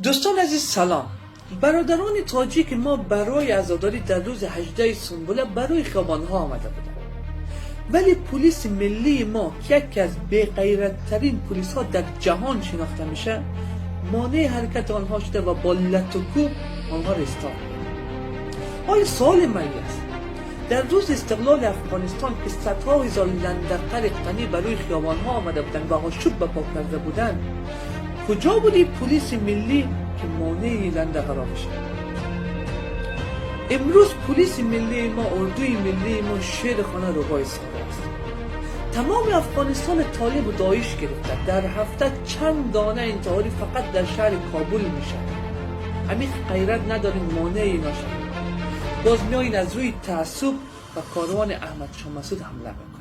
دوستان عزیز سلام. برادران تاجیک ما برای عزاداری در روز 18 سنبله برای خیابان‌ها آمده بودند، ولی پلیس ملی ما که یکی از بی‌غیرت‌ترین پلیس‌ها در جهان شناخته میشه مانع حرکت آنها شده و با لط و کوب آنها را استاپ. حال سوال من است، در روز استقلال افغانستان که صدها هزار لندقر غنی برای خیابان‌ها آمده بودند و آشوب به پا کرده بودند، کجا بودی پلیس ملی که مانع لندقرا بشه؟ امروز پلیس ملی ما، اردوی ملی ما شیر خانه رو باعث است. تمام افغانستان طالب و داعش گرفته. در هفته چند دانه انتحاری فقط در شهر کابل میشه. همین غیرت نداریم مانع اینا شد. باز میایین از روی تعصب و کاروان احمد شاه مسعود حمله میکنید.